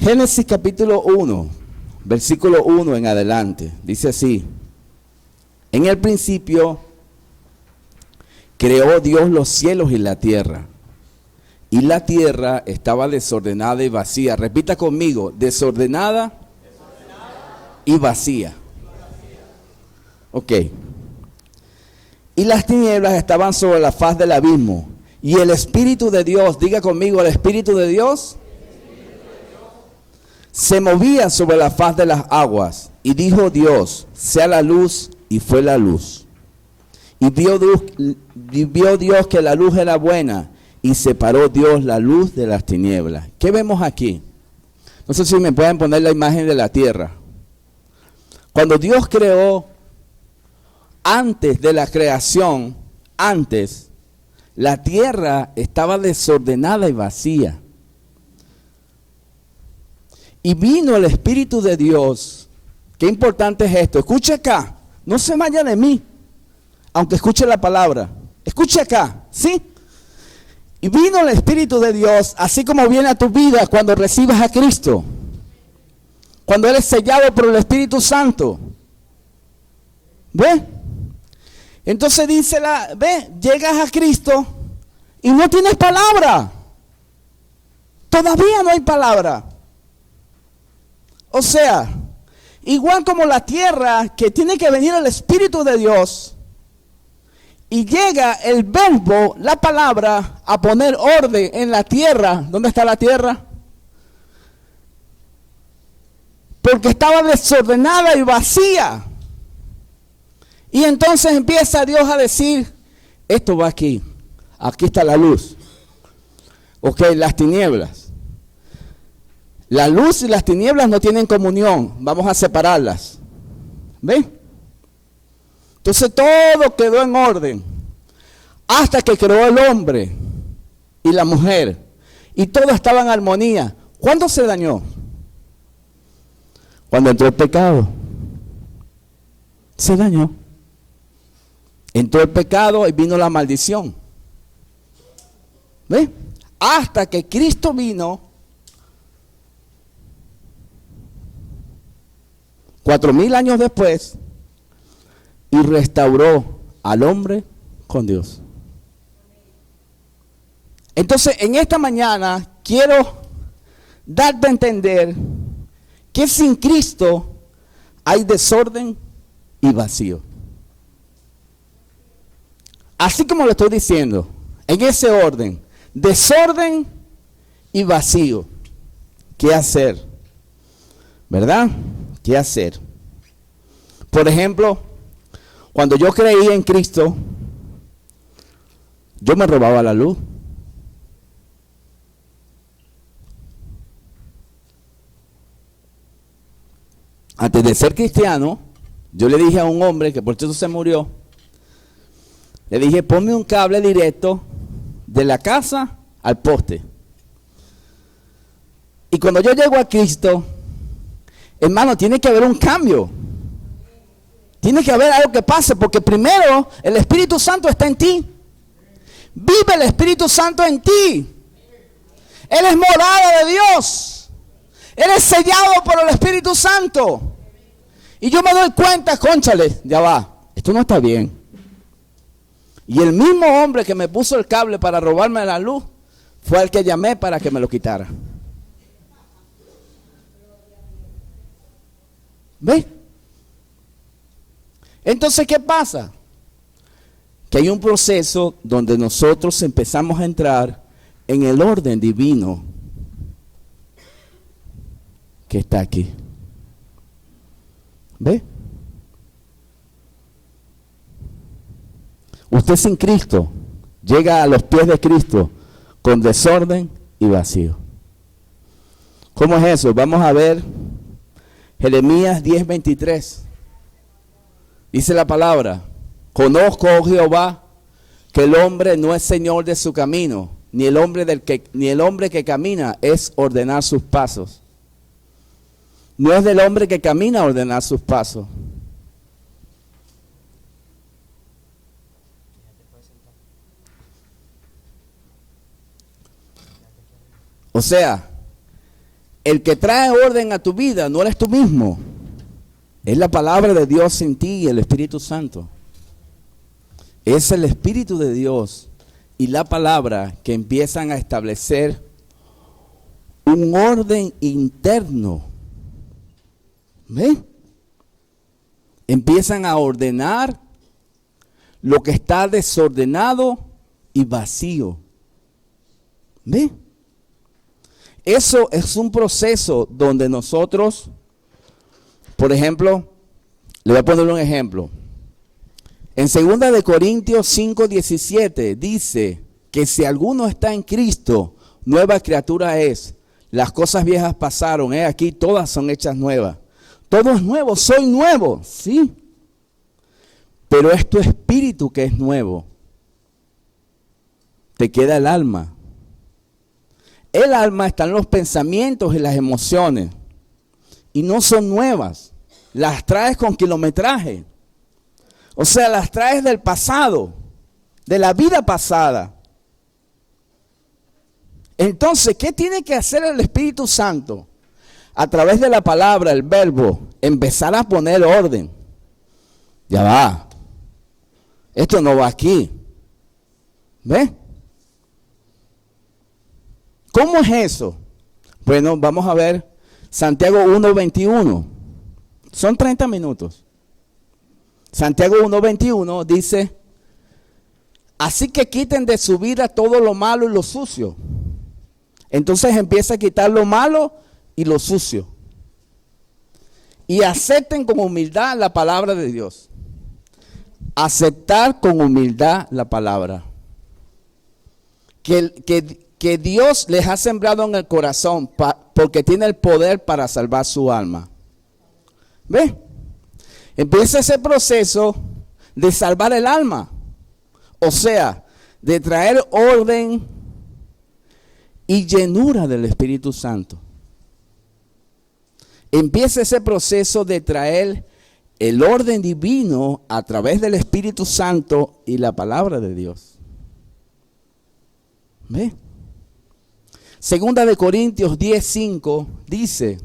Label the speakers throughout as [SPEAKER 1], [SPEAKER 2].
[SPEAKER 1] Génesis capítulo 1, versículo 1 en adelante, dice así: en el principio creó Dios los cielos y la tierra estaba desordenada y vacía. Repita conmigo: desordenada y vacía. Ok. Y las tinieblas estaban sobre la faz del abismo, y el Espíritu de Dios, diga conmigo, el Espíritu de Dios se movía sobre la faz de las aguas. Y dijo Dios: sea la luz, y fue la luz. Y vio Dios que la luz era buena, y separó Dios la luz de las tinieblas. ¿Qué vemos aquí? No sé si me pueden poner la imagen de la tierra. Cuando Dios creó, antes de la creación, la tierra estaba desordenada y vacía. Y vino el Espíritu de Dios. Qué importante es esto. Escuche acá. No se vaya de mí, aunque escuche la palabra. Escuche acá, ¿sí? Y vino el Espíritu de Dios, así como viene a tu vida cuando recibes a Cristo. Cuando eres sellado por el Espíritu Santo. ¿Ve? Entonces dice llegas a Cristo y no tienes palabra. Todavía no hay palabra. O sea, igual como la tierra, que tiene que venir el Espíritu de Dios, y llega el verbo, la palabra, a poner orden en la tierra. ¿Dónde está la tierra? Porque estaba desordenada y vacía. Y entonces empieza Dios a decir: esto va aquí. Aquí está la luz. Ok, las tinieblas. La luz y las tinieblas no tienen comunión. Vamos a separarlas. ¿Ven? Entonces todo quedó en orden. Hasta que creó el hombre y la mujer. Y todo estaba en armonía. ¿Cuándo se dañó? Cuando entró el pecado. Se dañó. Entró el pecado y vino la maldición. ¿Ven? Hasta que Cristo vino. 4000 años después, y restauró al hombre con Dios. Entonces, en esta mañana quiero darte a entender que sin Cristo hay desorden y vacío. Así como lo estoy diciendo, en ese orden: desorden y vacío. ¿Qué hacer? ¿Verdad? ¿Qué hacer? Por ejemplo, cuando yo creí en Cristo, yo me robaba la luz. Antes de ser cristiano, yo le dije a un hombre que por cierto se murió, le dije: ponme un cable directo de la casa al poste. Y cuando yo llego a Cristo, hermano, tiene que haber un cambio. Tiene que haber algo que pase, porque primero el Espíritu Santo está en ti. Vive el Espíritu Santo en ti. Él es morada de Dios. Eres sellado por el Espíritu Santo. Y yo me doy cuenta, cónchale, ya va, esto no está bien. Y el mismo hombre que me puso el cable para robarme la luz fue el que llamé para que me lo quitara. ¿Ves? Entonces, ¿qué pasa? Que hay un proceso donde nosotros empezamos a entrar en el orden divino que está aquí. ¿Ve? Usted sin Cristo llega a los pies de Cristo con desorden y vacío. ¿Cómo es eso? Vamos a ver Jeremías 10:23. Dice la palabra: conozco, oh Jehová, que el hombre no es señor de su camino, ni el hombre que camina es ordenar sus pasos. No es del hombre que camina ordenar sus pasos. O sea, El que trae orden a tu vida no eres tú mismo. Es la palabra de Dios en ti y el Espíritu Santo. Es el Espíritu de Dios y la palabra que empiezan a establecer un orden interno. ¿Ven? Empiezan a ordenar lo que está desordenado y vacío. ¿Ven? Eso es un proceso donde nosotros, por ejemplo, le voy a poner un ejemplo. En 2 de Corintios 5:17 dice que si alguno está en Cristo, nueva criatura es. Las cosas viejas pasaron, aquí todas son hechas nuevas. Todo es nuevo, soy nuevo, sí. Pero es tu espíritu que es nuevo. Te queda el alma. El alma está en los pensamientos y las emociones. Y no son nuevas. Las traes con kilometraje. O sea, las traes del pasado, de la vida pasada. Entonces, ¿qué tiene que hacer el Espíritu Santo? A través de la palabra, el verbo, empezar a poner orden. Ya va. Esto no va aquí. ¿Ves? ¿Cómo es eso? Bueno, vamos a ver Santiago 1:21. Son 30 minutos. Santiago 1:21 dice, así que quiten de su vida todo lo malo y lo sucio. Entonces empieza a quitar lo malo y lo sucio. Y acepten con humildad la palabra de Dios. Aceptar con humildad la palabra. Que Dios les ha sembrado en el corazón porque tiene el poder para salvar su alma. ¿Ve? Empieza ese proceso de salvar el alma. O sea, de traer orden y llenura del Espíritu Santo. Empieza ese proceso de traer el orden divino a través del Espíritu Santo y la palabra de Dios. ¿Ve? 2 de Corintios 10:5 dice,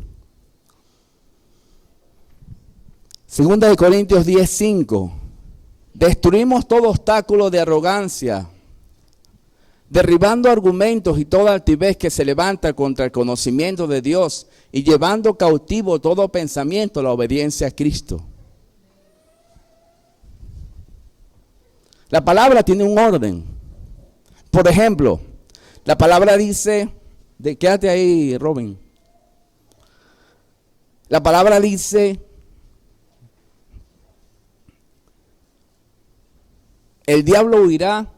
[SPEAKER 1] 2 de Corintios 10:5, destruimos todo obstáculo de arrogancia, derribando argumentos y toda altivez que se levanta contra el conocimiento de Dios y llevando cautivo todo pensamiento a la obediencia a Cristo. La palabra tiene un orden. Por ejemplo, la palabra dice, quédate ahí, Robin. La palabra dice, el diablo huirá,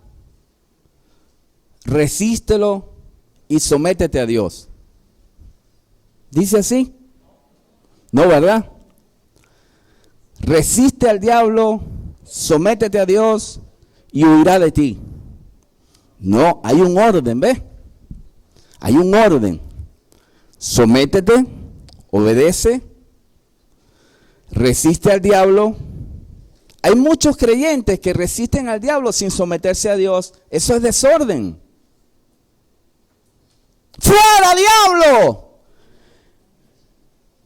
[SPEAKER 1] resístelo y sométete a Dios. ¿Dice así? No, ¿verdad? Resiste al diablo, sométete a Dios y huirá de ti. No, hay un orden, ¿ves? Hay un orden. Sométete, obedece, resiste al diablo. Hay muchos creyentes que resisten al diablo sin someterse a Dios. Eso es desorden. ¡Fuera, diablo!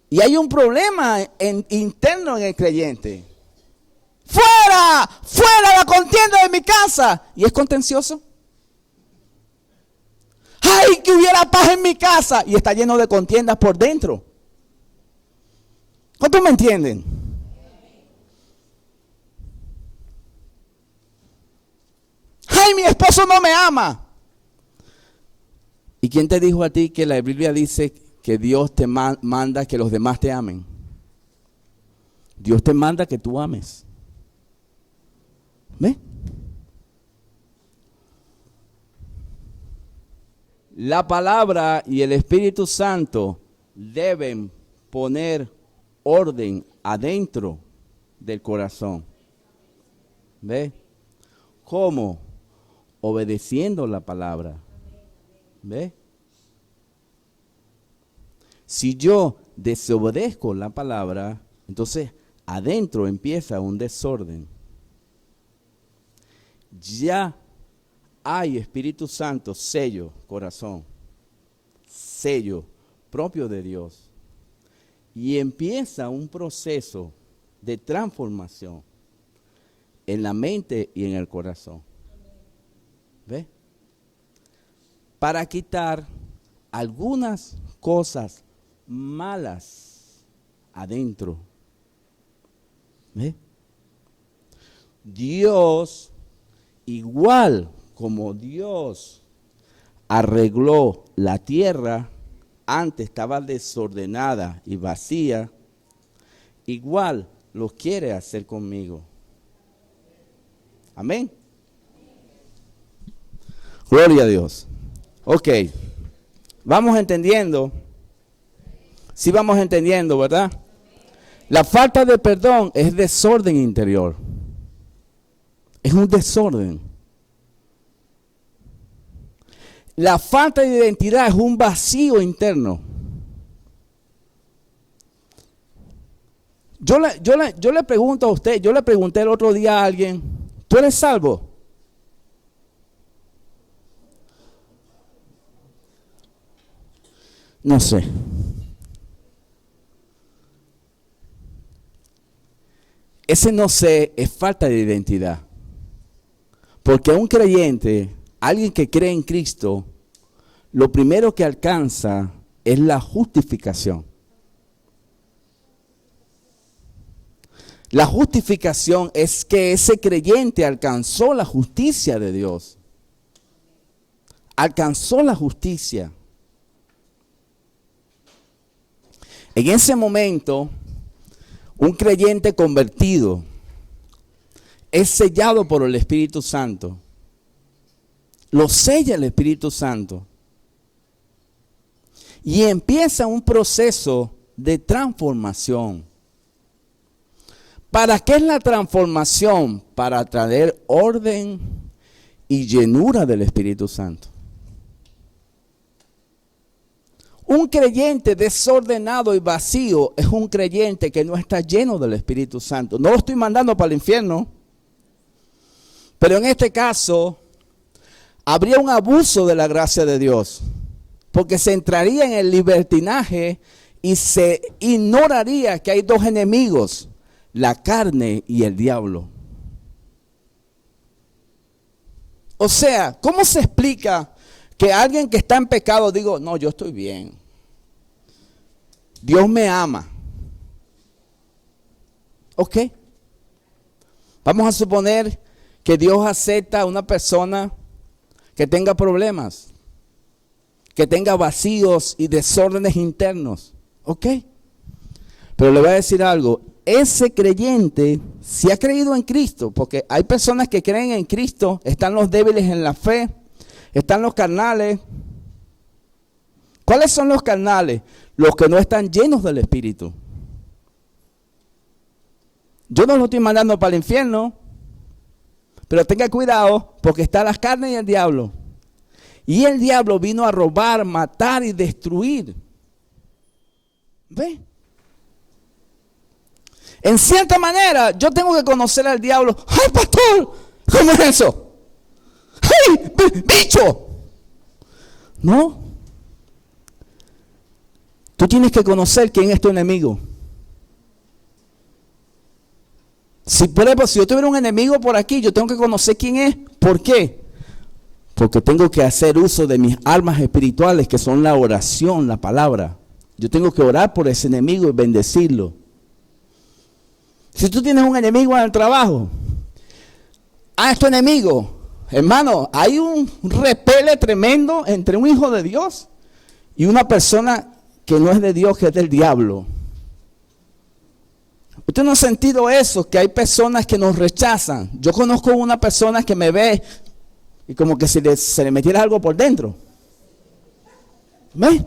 [SPEAKER 1] Y hay un problema interno en el creyente. ¡Fuera! ¡Fuera la contienda de mi casa! ¿Y es contencioso? ¡Ay, que hubiera paz en mi casa! Y está lleno de contiendas por dentro. ¿Cuántos me entienden? ¡Ay, mi esposo no me ama! ¿Y quién te dijo a ti que la Biblia dice que Dios te manda que los demás te amen? Dios te manda que tú ames. ¿Ve? La palabra y el Espíritu Santo deben poner orden adentro del corazón. ¿Ve? ¿Cómo? Obedeciendo la palabra. ¿Ve? Si yo desobedezco la palabra, entonces adentro empieza un desorden. Ya hay Espíritu Santo, sello, corazón, sello, propio de Dios. Y empieza un proceso de transformación en la mente y en el corazón. ¿Ve? Para quitar algunas cosas malas adentro. ¿Ve? Dios, igual como Dios arregló la tierra, antes estaba desordenada y vacía, igual lo quiere hacer conmigo. Amén. Gloria a Dios. Ok. Vamos entendiendo. Sí vamos entendiendo, ¿verdad? La falta de perdón es desorden interior. Es un desorden. La falta de identidad es un vacío interno. Yo le pregunto a usted, yo le pregunté el otro día a alguien, ¿tú eres salvo? No sé. Ese no sé es falta de identidad. Porque un creyente, alguien que cree en Cristo, lo primero que alcanza es la justificación. La justificación es que ese creyente alcanzó la justicia de Dios. Alcanzó la justicia. En ese momento, un creyente convertido es sellado por el Espíritu Santo. Lo sella el Espíritu Santo. Y empieza un proceso de transformación. ¿Para qué es la transformación? Para traer orden y llenura del Espíritu Santo. Un creyente desordenado y vacío es un creyente que no está lleno del Espíritu Santo. No lo estoy mandando para el infierno. Pero en este caso, habría un abuso de la gracia de Dios. Porque se entraría en el libertinaje y se ignoraría que hay dos enemigos, la carne y el diablo. O sea, ¿cómo se explica que alguien que está en pecado digo, no, yo estoy bien? Dios me ama. ¿Ok? Vamos a suponer que Dios acepta a una persona que tenga problemas, que tenga vacíos y desórdenes internos. ¿Ok? Pero le voy a decir algo. Ese creyente, si ha creído en Cristo, porque hay personas que creen en Cristo, están los débiles en la fe, están los carnales. ¿Cuáles son los carnales? Los que no están llenos del Espíritu. Yo no lo estoy mandando para el infierno, pero tenga cuidado porque está la carne y el diablo. Y el diablo vino a robar, matar y destruir. ¿Ve? En cierta manera, yo tengo que conocer al diablo. ¡Ay, pastor! ¿Cómo es eso? ¡Ay, bicho! No. Tú tienes que conocer quién es tu enemigo. Si, por ejemplo, si yo tuviera un enemigo por aquí, yo tengo que conocer quién es. ¿Por qué? Porque tengo que hacer uso de mis armas espirituales, que son la oración, la palabra. Yo tengo que orar por ese enemigo y bendecirlo. Si tú tienes un enemigo en el trabajo, es tu enemigo. Hermano, hay un repele tremendo entre un hijo de Dios y una persona que no es de Dios, que es del diablo. ¿Usted no ha sentido eso? Que hay personas que nos rechazan. Yo conozco una persona que me ve y como que se le metiera algo por dentro. ¿Ve?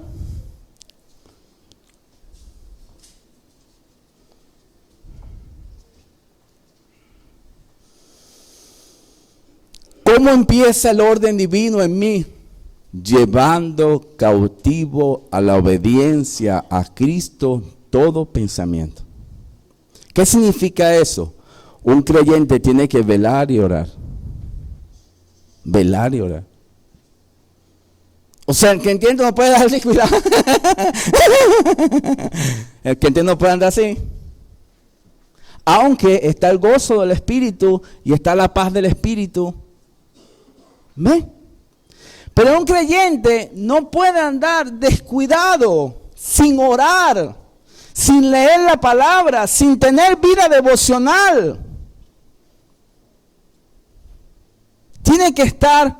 [SPEAKER 1] ¿Cómo empieza el orden divino en mí? Llevando cautivo a la obediencia a Cristo todo pensamiento. ¿Qué significa eso? Un creyente tiene que velar y orar. Velar y orar. O sea, el que entiende no puede darle cuidado. El que entiende no puede andar así. Aunque está el gozo del Espíritu y está la paz del Espíritu. ¿Ve? Pero un creyente no puede andar descuidado, sin orar, sin leer la palabra, sin tener vida devocional. Tiene que estar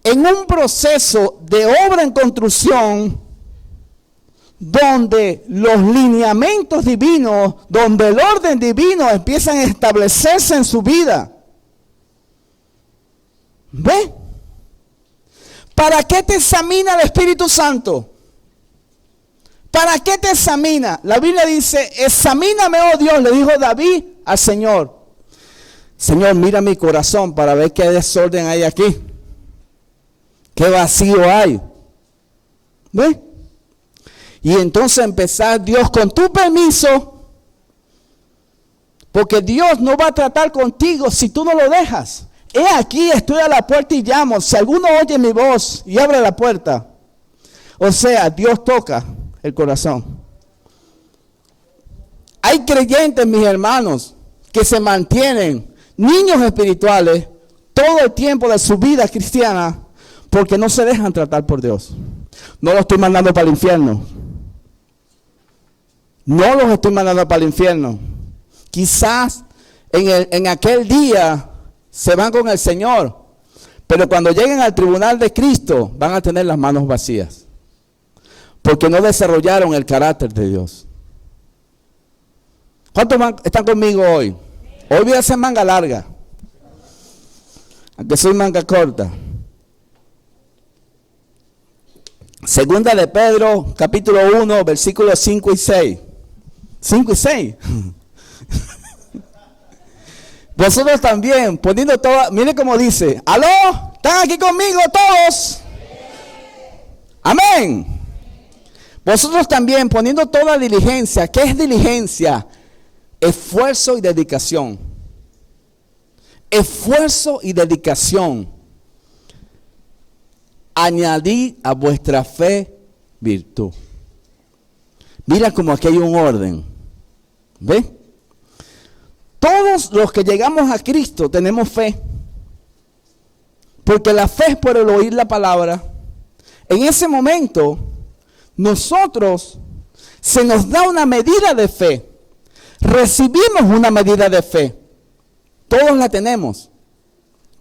[SPEAKER 1] en un proceso de obra en construcción donde los lineamientos divinos, donde el orden divino empiezan a establecerse en su vida. ¿Ve? ¿Para qué te examina el Espíritu Santo? ¿Para qué te examina? La Biblia dice, examíname, oh Dios, le dijo David al Señor. Señor, mira mi corazón para ver qué desorden hay aquí. Qué vacío hay. ¿Ve? Y entonces empezar Dios con tu permiso, porque Dios no va a tratar contigo si tú no lo dejas. He aquí, estoy a la puerta y llamo. Si alguno oye mi voz y abre la puerta. O sea, Dios toca el corazón. Hay creyentes, mis hermanos, que se mantienen niños espirituales todo el tiempo de su vida cristiana porque no se dejan tratar por Dios. No los estoy mandando para el infierno. No los estoy mandando para el infierno. Quizás en aquel día se van con el Señor, pero cuando lleguen al tribunal de Cristo van a tener las manos vacías, porque no desarrollaron el carácter de Dios. ¿Cuántos están conmigo hoy? Hoy voy a hacer manga larga, aunque soy manga corta. Segunda de Pedro, capítulo 1, versículos 5 y 6. 5 y 6. Vosotros también, poniendo toda, mire cómo dice, ¿aló? ¿Están aquí conmigo todos? Amén. Vosotros también, poniendo toda diligencia. ¿Qué es diligencia? Esfuerzo y dedicación. Esfuerzo y dedicación. Añadid a vuestra fe virtud. Mira como aquí hay un orden. ¿Ve? Todos los que llegamos a Cristo tenemos fe. Porque la fe es por el oír la palabra. En ese momento, nosotros se nos da una medida de fe. Recibimos una medida de fe. Todos la tenemos.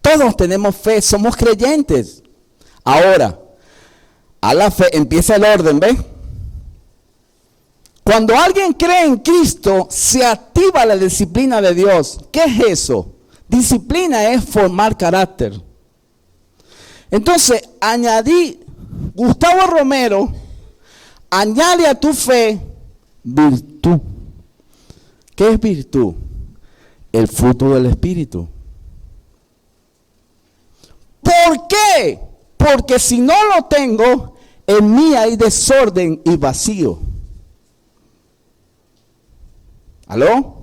[SPEAKER 1] Todos tenemos fe. Somos creyentes. Ahora, a la fe empieza el orden, ¿ves? Cuando alguien cree en Cristo, se activa la disciplina de Dios. ¿Qué es eso? Disciplina es formar carácter. Entonces, Gustavo Romero, añade a tu fe virtud. ¿Qué es virtud? El fruto del Espíritu. ¿Por qué? Porque si no lo tengo, en mí hay desorden y vacío. ¿Aló?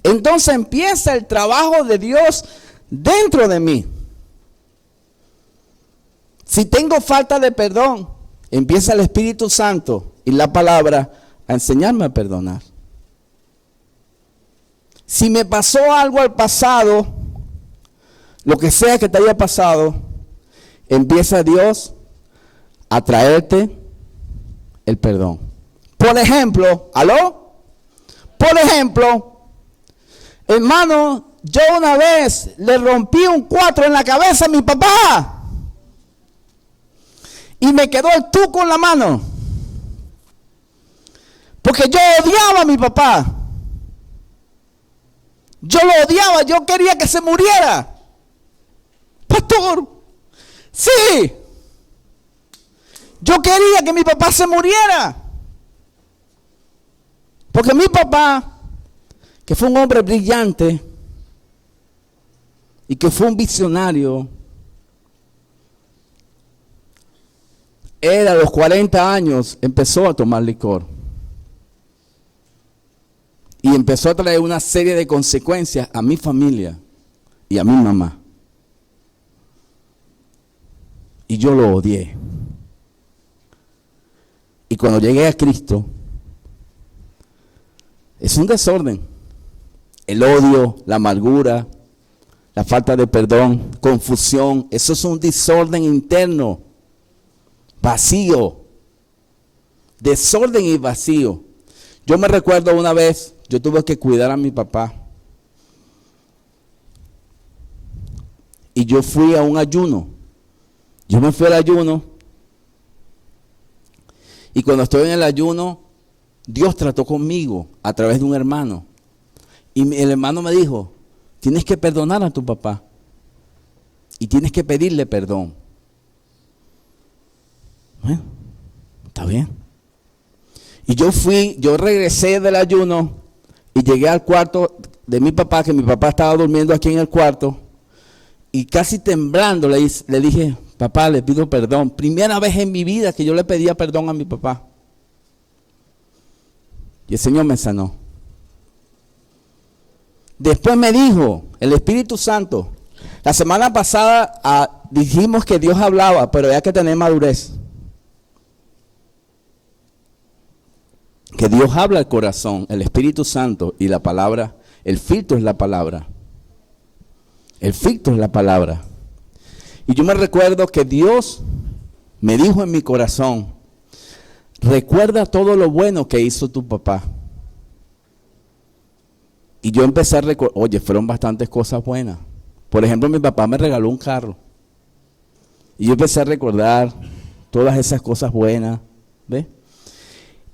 [SPEAKER 1] Entonces empieza el trabajo de Dios dentro de mí. Si tengo falta de perdón, empieza el Espíritu Santo y la palabra a enseñarme a perdonar. Si me pasó algo al pasado, lo que sea que te haya pasado, empieza Dios a traerte el perdón. Por ejemplo, ¿aló? Por ejemplo, hermano, yo una vez le rompí un 4 en la cabeza a mi papá y me quedó el tuco en la mano porque yo odiaba a mi papá. Yo lo odiaba, yo quería que se muriera. Pastor, sí, yo quería que mi papá se muriera. Porque mi papá, que fue un hombre brillante y que fue un visionario, él a los 40 años empezó a tomar licor. Y empezó a traer una serie de consecuencias a mi familia y a mi mamá. y yo lo odié. Y cuando llegué a Cristo, es un desorden. El odio, la amargura, la falta de perdón, confusión, eso es un desorden interno, vacío, desorden y vacío. Yo me recuerdo una vez, yo tuve que cuidar a mi papá y yo fui a un ayuno. Yo me fui al ayuno y cuando estoy en el ayuno, Dios trató conmigo a través de un hermano. Y el hermano me dijo, tienes que perdonar a tu papá y tienes que pedirle perdón. Bueno, está bien. Y yo regresé del ayuno y llegué al cuarto de mi papá, que mi papá estaba durmiendo aquí en el cuarto, y casi temblando le dije, papá, le pido perdón. Primera vez en mi vida que yo le pedía perdón a mi papá. Y el Señor me sanó. Después me dijo, el Espíritu Santo, la semana pasada dijimos que Dios hablaba, pero hay que tener madurez. Que Dios habla al corazón, el Espíritu Santo y la palabra, el filtro es la palabra. El filtro es la palabra. Y yo me recuerdo que Dios me dijo en mi corazón, recuerda todo lo bueno que hizo tu papá. Y yo empecé a recordar, oye, fueron bastantes cosas buenas. Por ejemplo, mi papá me regaló un carro. Y yo empecé a recordar todas esas cosas buenas. ¿Ves?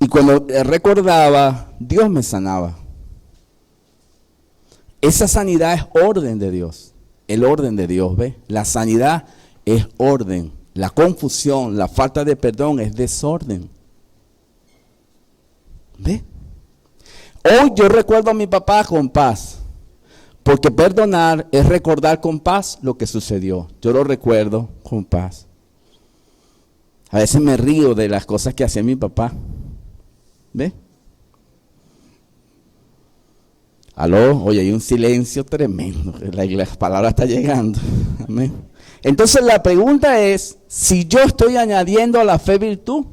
[SPEAKER 1] Y cuando recordaba, Dios me sanaba. Esa sanidad es orden de Dios. El orden de Dios, ¿ves? La sanidad es orden. La confusión, la falta de perdón es desorden. ¿Ves? Hoy yo recuerdo a mi papá con paz, porque perdonar es recordar con paz lo que sucedió. Yo lo recuerdo con paz. A veces me río de las cosas que hacía mi papá. ¿Ve? Aló, oye, hay un silencio tremendo, la palabra está llegando. Amén. Entonces la pregunta es, si yo estoy añadiendo a la fe virtud,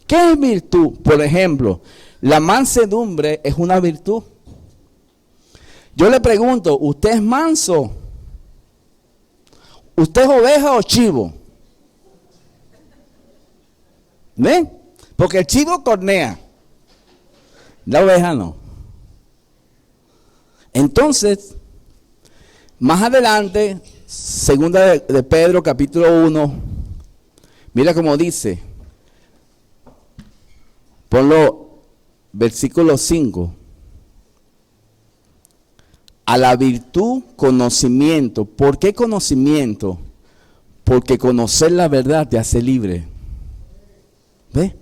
[SPEAKER 1] ¿qué es virtud? Por ejemplo, la mansedumbre es una virtud. Yo le pregunto, ¿usted es manso? ¿Usted es oveja o chivo? ¿Ven? Porque el chivo cornea, la oveja no. Entonces, más adelante, segunda de Pedro, capítulo 1, mira cómo dice, ponlo, versículo 5. A la virtud, conocimiento. ¿Por qué conocimiento? Porque conocer la verdad te hace libre. ¿Ves?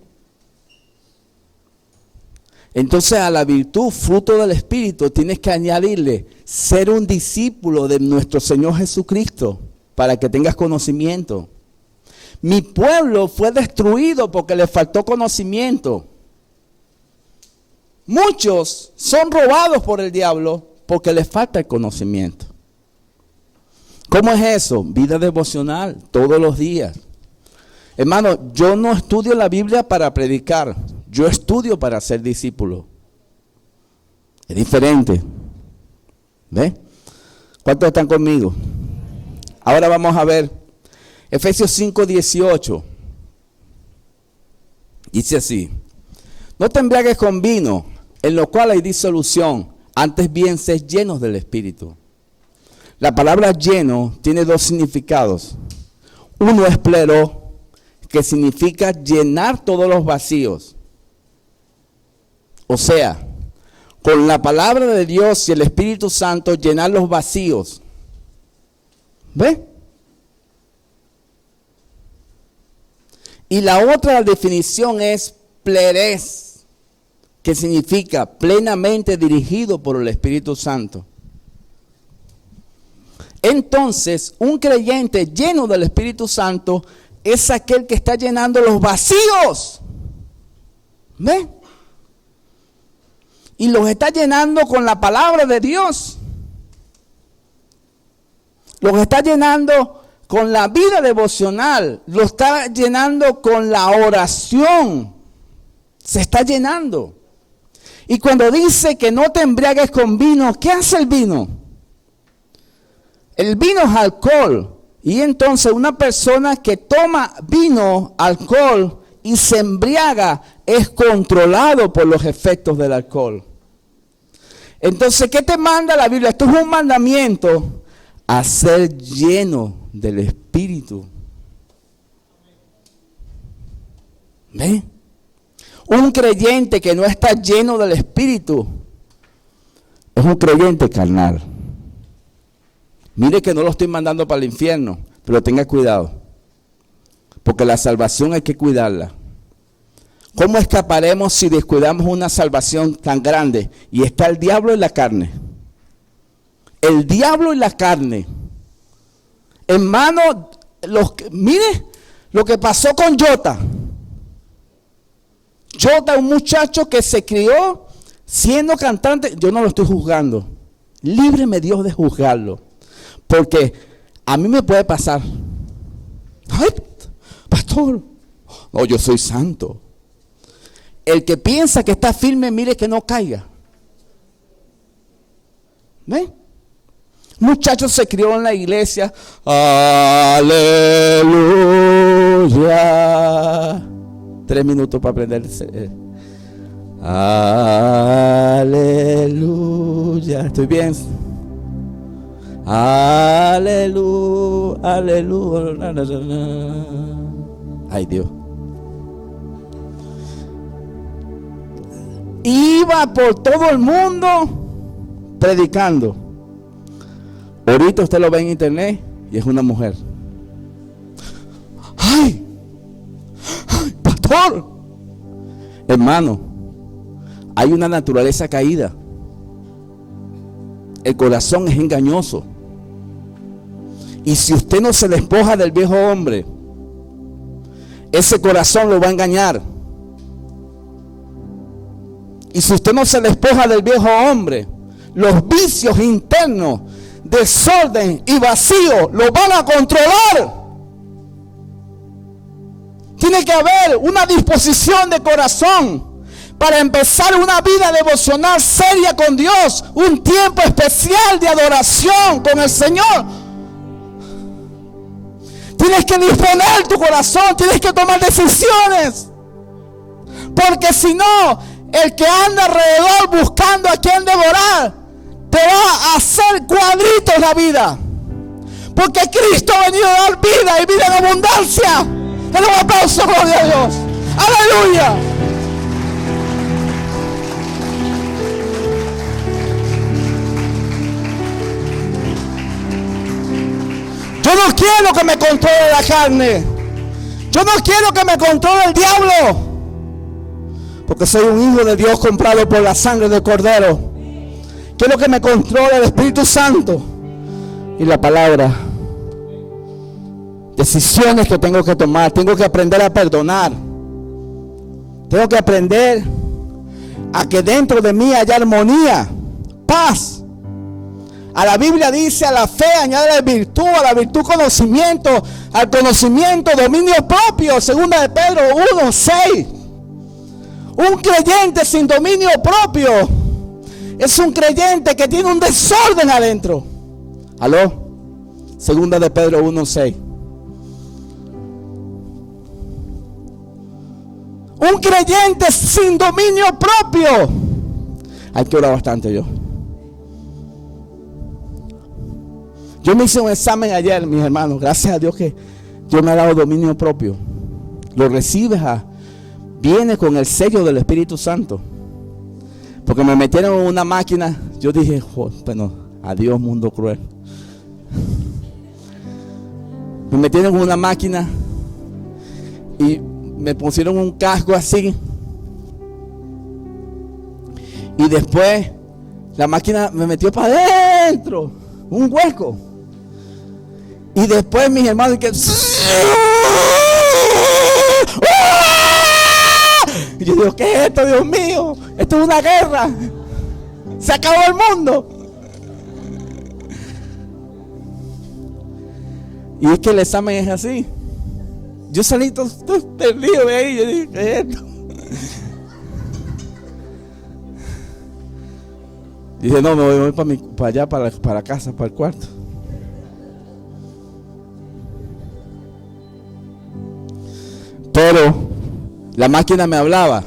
[SPEAKER 1] Entonces a la virtud, fruto del Espíritu, tienes que añadirle ser un discípulo de nuestro Señor Jesucristo para que tengas conocimiento. Mi pueblo fue destruido porque le faltó conocimiento. Muchos son robados por el diablo porque les falta el conocimiento. ¿Cómo es eso? Vida devocional todos los días. Hermano, yo no estudio la Biblia para predicar. Yo estudio para ser discípulo. Es diferente. ¿Ves? ¿Cuántos están conmigo? Ahora vamos a ver Efesios 5:18. Dice así: no te embriagues con vino, en lo cual hay disolución, antes bien sed llenos del Espíritu. La palabra lleno tiene dos significados. Uno es plero, que significa llenar todos los vacíos. O sea, con la palabra de Dios y el Espíritu Santo llenar los vacíos. ¿Ve? Y la otra definición es plerés, que significa plenamente dirigido por el Espíritu Santo. Entonces, un creyente lleno del Espíritu Santo es aquel que está llenando los vacíos. ¿Ve? Y los está llenando con la palabra de Dios. Los está llenando con la vida devocional, lo está llenando con la oración. Se está llenando. Y cuando dice que no te embriagues con vino, ¿qué hace el vino? El vino es alcohol. Y entonces una persona que toma vino, alcohol, y se embriaga, es controlado por los efectos del alcohol. Entonces, ¿qué te manda la Biblia? Esto es un mandamiento, a ser lleno del Espíritu. ¿Ven? Un creyente que no está lleno del Espíritu es un creyente carnal. Mire que no lo estoy mandando para el infierno, pero tenga cuidado, porque la salvación hay que cuidarla. ¿Cómo escaparemos si descuidamos una salvación tan grande? Y está el diablo y la carne. El diablo y la carne. Hermano, mire lo que pasó con Jota. Jota, un muchacho que se crió siendo cantante. Yo no lo estoy juzgando. Líbreme Dios de juzgarlo. Porque a mí me puede pasar. Ay, pastor. No, yo soy santo. El que piensa que está firme, mire que no caiga. ¿Ven? Muchacho se crió en la iglesia. Aleluya. 3 minutos para aprenderse. Aleluya. ¿Estoy bien? Aleluya. Aleluya. Ay, Dios. Iba por todo el mundo predicando. Ahorita usted lo ve en internet y es una mujer. ¡Ay! ¡Ay, pastor! Hermano, hay una naturaleza caída. El corazón es engañoso. Y si usted no se despoja del viejo hombre, ese corazón lo va a engañar. Y si usted no se despoja del viejo hombre, los vicios internos, desorden y vacío lo van a controlar. Tiene que haber una disposición de corazón para empezar una vida devocional seria con Dios, un tiempo especial de adoración con el Señor. Tienes que disponer tu corazón, tienes que tomar decisiones, porque si no, el que anda alrededor buscando a quien devorar, te va a hacer cuadritos la vida. Porque Cristo ha venido a dar vida y vida en abundancia. Dale un aplauso, gloria a Dios. Aleluya. Yo no quiero que me controle la carne. Yo no quiero que me controle el diablo. Porque soy un hijo de Dios comprado por la sangre del Cordero. Quiero que me controle el Espíritu Santo y la palabra. Decisiones que tengo que tomar. Tengo que aprender a perdonar. Tengo que aprender a que dentro de mí haya armonía, paz. A la Biblia dice: a la fe añade virtud, a la virtud conocimiento, al conocimiento dominio propio. Segunda de Pedro 1:6. Un creyente sin dominio propio es un creyente que tiene un desorden adentro. ¿Aló? Segunda de Pedro 1:6. Un creyente sin dominio propio. Hay que orar bastante yo. Yo me hice un examen ayer, mis hermanos. Gracias a Dios que Dios me ha dado dominio propio. Lo recibes viene con el sello del Espíritu Santo. Porque me metieron en una máquina. Yo dije, bueno, adiós mundo cruel. Me metieron en una máquina y me pusieron un casco así. Y después la máquina me metió para adentro, un hueco. Y después mis hermanos que... Y yo digo, ¿qué es esto, Dios mío? Esto es una guerra. Se acabó el mundo. Y es que el examen es así. Yo salí todo perdido de ahí. Yo dije, ¿qué es esto? Dije, no, me voy para allá, para casa, para el cuarto. Pero la máquina me hablaba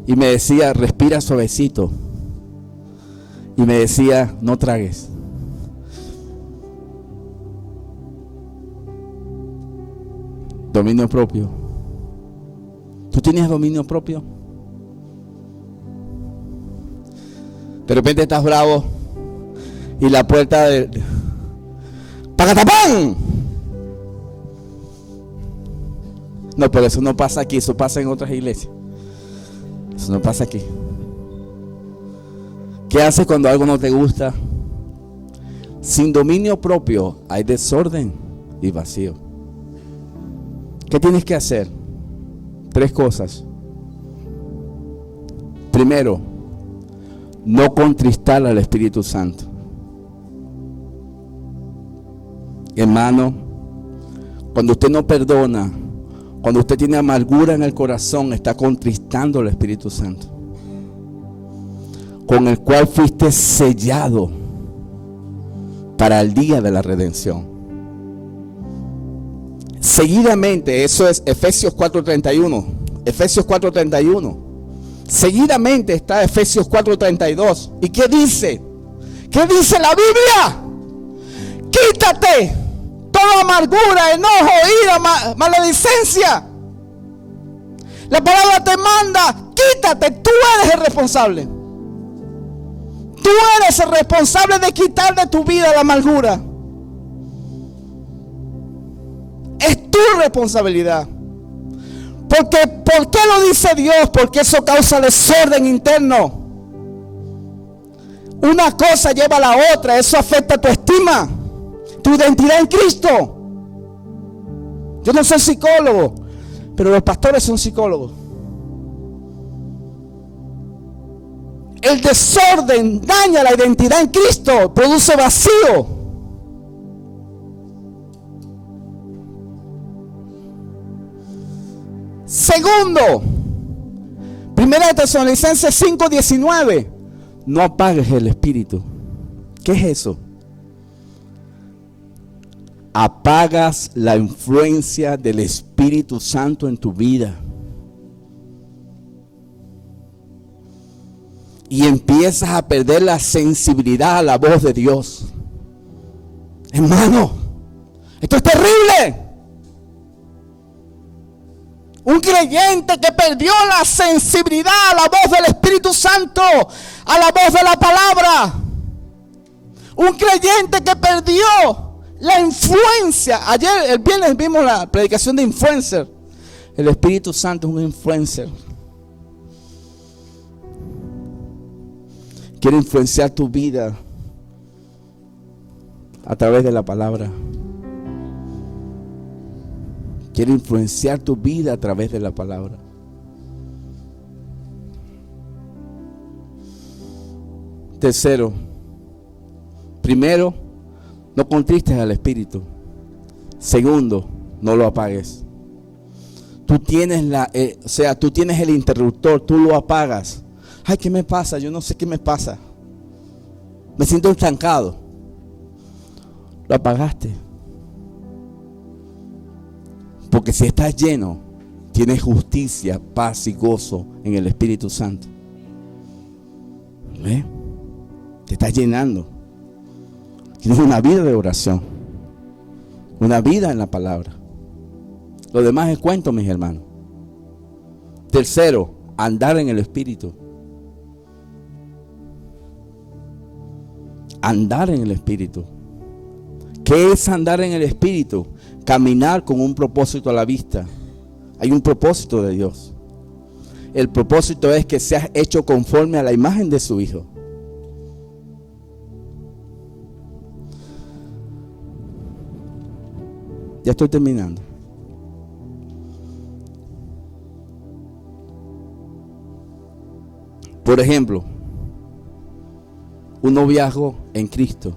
[SPEAKER 1] y me decía, respira suavecito. Y me decía, no tragues. Dominio propio. ¿Tú tienes dominio propio? De repente estás bravo y la puerta de ¡Pacatapán! No, pero eso no pasa aquí, eso pasa en otras iglesias. Eso no pasa aquí. ¿Qué haces cuando algo no te gusta? Sin dominio propio hay desorden y vacío. ¿Qué tienes que hacer? 3 cosas. Primero, no contristar al Espíritu Santo. Hermano, cuando usted no perdona, cuando usted tiene amargura en el corazón, está contristando al Espíritu Santo, con el cual fuiste sellado para el día de la redención. Seguidamente, eso es Efesios 4:31. Efesios 4:31. Seguidamente está Efesios 4:32. ¿Y qué dice? ¿Qué dice la Biblia? Quítate toda amargura, enojo, ira, maledicencia. La palabra te manda, quítate, tú eres el responsable. Tú eres el responsable de quitar de tu vida la amargura. Es tu responsabilidad. Porque, ¿por qué lo dice Dios? Porque eso causa desorden interno. Una cosa lleva a la otra. Eso afecta tu estima, tu identidad en Cristo. Yo no soy psicólogo, pero los pastores son psicólogos. El desorden daña la identidad en Cristo, produce vacío. Segundo, 1 Tesalonicenses 5:19. No apagues el espíritu. ¿Qué es eso? Apagas la influencia del Espíritu Santo en tu vida. Y empiezas a perder la sensibilidad a la voz de Dios. Hermano, esto es terrible. Un creyente que perdió la sensibilidad a la voz del Espíritu Santo, a la voz de la palabra. Un creyente que perdió la influencia. El viernes vimos la predicación de influencer. El Espíritu Santo es un influencer. Quiere influenciar tu vida a través de la palabra. Quiere influenciar tu vida a través de la palabra. Tercero, primero, no contristes al Espíritu. Segundo, no lo apagues. Tú tienes tú tienes el interruptor, tú lo apagas. Ay, ¿qué me pasa? Yo no sé qué me pasa. Me siento estancado. Lo apagaste. Porque si estás lleno, tienes justicia, paz y gozo en el Espíritu Santo. ¿Ve? Te estás llenando. Tienes una vida de oración. Una vida en la palabra. Lo demás es cuento, mis hermanos. Tercero, andar en el Espíritu. Andar en el Espíritu. ¿Qué es andar en el Espíritu? Caminar con un propósito a la vista. Hay un propósito de Dios. El propósito es que seas hecho conforme a la imagen de su Hijo. Ya estoy terminando. Por ejemplo, un noviazgo en Cristo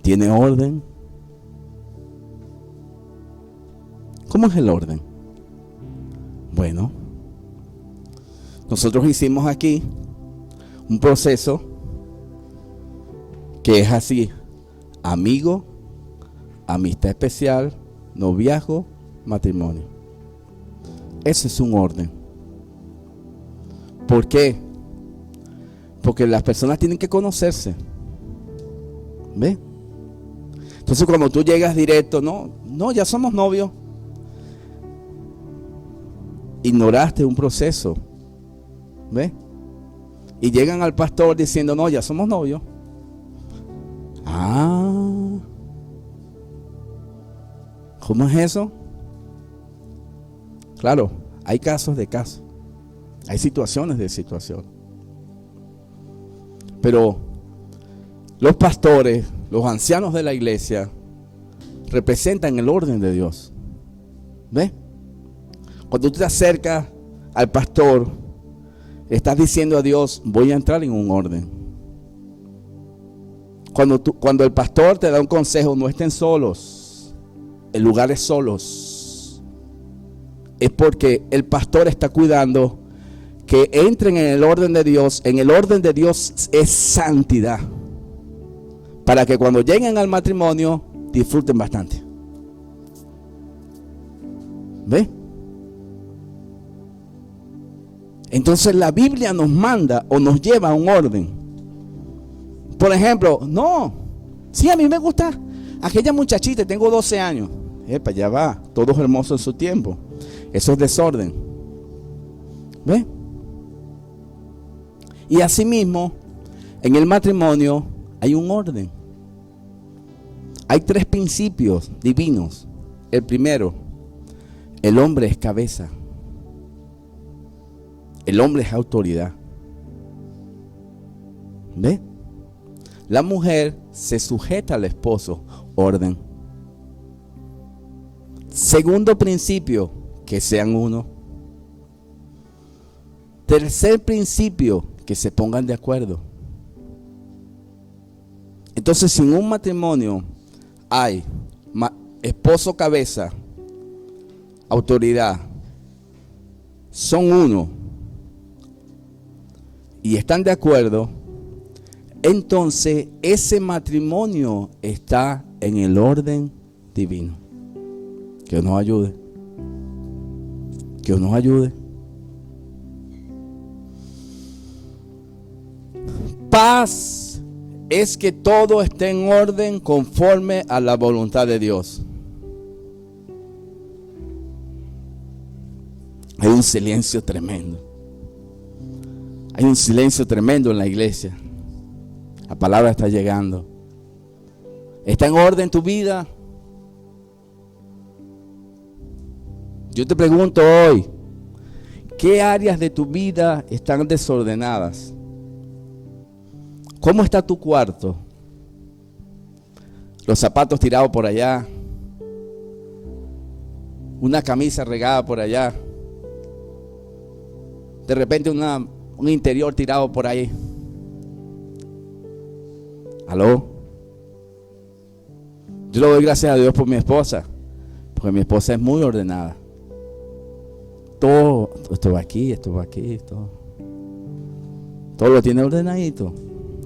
[SPEAKER 1] tiene orden, ¿Cómo es el orden? Bueno, nosotros hicimos aquí un proceso que es así: amigo, amistad especial, noviazgo, matrimonio. Ese es un orden. ¿Por qué? Porque las personas tienen que conocerse. ¿Ve? Entonces cuando tú llegas directo, no, ya somos novios. Ignoraste un proceso. ¿Ve? Y llegan al pastor diciendo, no, ya somos novios. ¿Cómo es eso? Claro, hay casos de casos. Hay situaciones de situaciones. Pero los pastores, los ancianos de la iglesia, representan el orden de Dios. ¿Ves? Cuando tú te acercas al pastor, estás diciendo a Dios, voy a entrar en un orden. Cuando el pastor te da un consejo, no estén solos, en lugares solos. Es porque el pastor está cuidando que entren en el orden de Dios. En el orden de Dios es santidad, para que cuando lleguen al matrimonio disfruten bastante. ¿Ve? Entonces la Biblia nos manda o nos lleva a un orden. Por ejemplo, sí, a mí me gusta aquella muchachita, tengo 12 años. Ya va, todo es hermoso en su tiempo. Eso es desorden. ¿Ve? Y asimismo, en el matrimonio hay un orden. Hay 3 principios divinos. El primero, el hombre es cabeza. El hombre es autoridad. ¿Ve? La mujer se sujeta al esposo, orden. Segundo principio, que sean uno. Tercer principio, que se pongan de acuerdo. Entonces, si en un matrimonio hay esposo cabeza, autoridad, son uno y están de acuerdo, entonces ese matrimonio está en el orden divino. Que Dios nos ayude. Que Dios nos ayude. Paz es que todo esté en orden conforme a la voluntad de Dios. Hay un silencio tremendo. Hay un silencio tremendo en la iglesia. La palabra está llegando. ¿Está en orden tu vida? Yo te pregunto hoy, ¿qué áreas de tu vida están desordenadas? ¿Cómo está tu cuarto? Los zapatos tirados por allá, una camisa regada por allá, de repente un interior tirado por ahí. ¿Aló? Yo le doy gracias a Dios por mi esposa, porque mi esposa es muy ordenada. Todo, esto va aquí, todo lo tiene ordenadito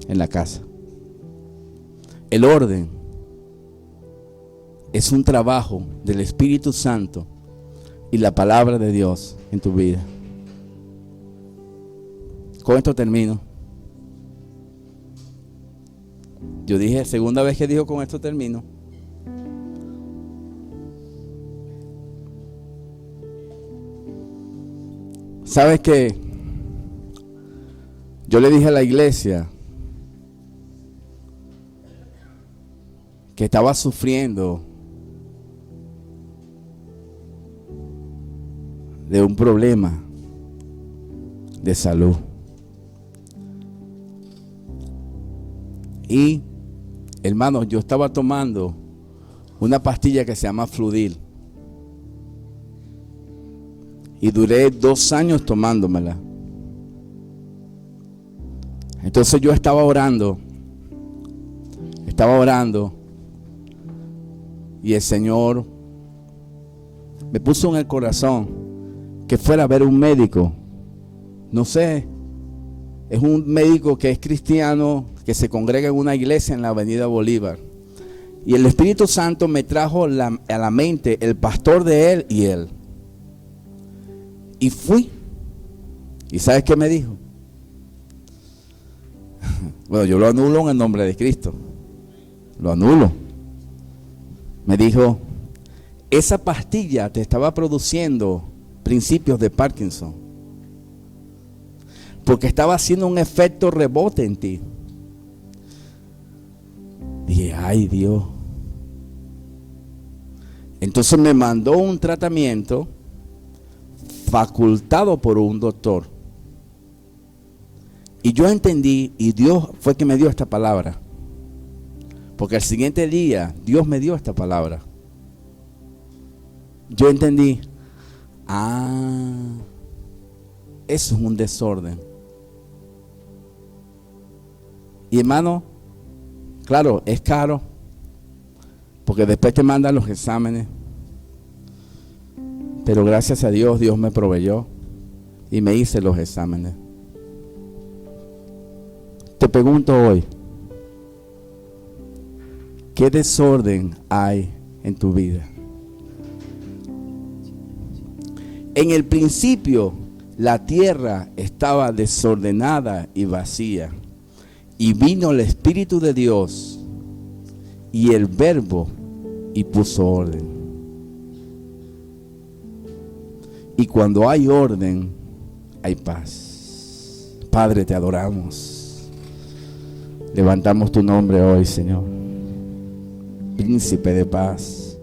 [SPEAKER 1] en la casa. El orden es un trabajo del Espíritu Santo y la palabra de Dios en tu vida. Con esto termino. Yo dije, segunda vez que digo con esto termino. ¿Sabes qué? Yo le dije a la iglesia que estaba sufriendo de un problema de salud. Y, hermanos, yo estaba tomando una pastilla que se llama Fludil. Y duré 2 años tomándomela. Entonces yo estaba orando. Y el Señor me puso en el corazón que fuera a ver un médico. No sé, es un médico que es cristiano, que se congrega en una iglesia en la Avenida Bolívar. Y el Espíritu Santo me trajo a la mente el pastor de él y él. Y fui. ¿Y sabes qué me dijo? Bueno, yo lo anulo en el nombre de Cristo. Lo anulo. Me dijo, esa pastilla te estaba produciendo principios de Parkinson. Porque estaba haciendo un efecto rebote en ti. Dije, ay Dios. Entonces me mandó un tratamiento facultado por un doctor. Y yo entendí, y Dios fue que me dio esta palabra. Porque al siguiente día, Dios me dio esta palabra. Yo entendí, eso es un desorden. Y hermano, claro, es caro, porque después te mandan los exámenes. Pero gracias a Dios, Dios me proveyó y me hice los exámenes. Te pregunto hoy, ¿qué desorden hay en tu vida? En el principio, la tierra estaba desordenada y vacía, y vino el Espíritu de Dios y el Verbo y puso orden. Y cuando hay orden, hay paz. Padre, te adoramos. Levantamos tu nombre hoy, Señor. Príncipe de paz,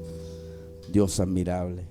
[SPEAKER 1] Dios admirable.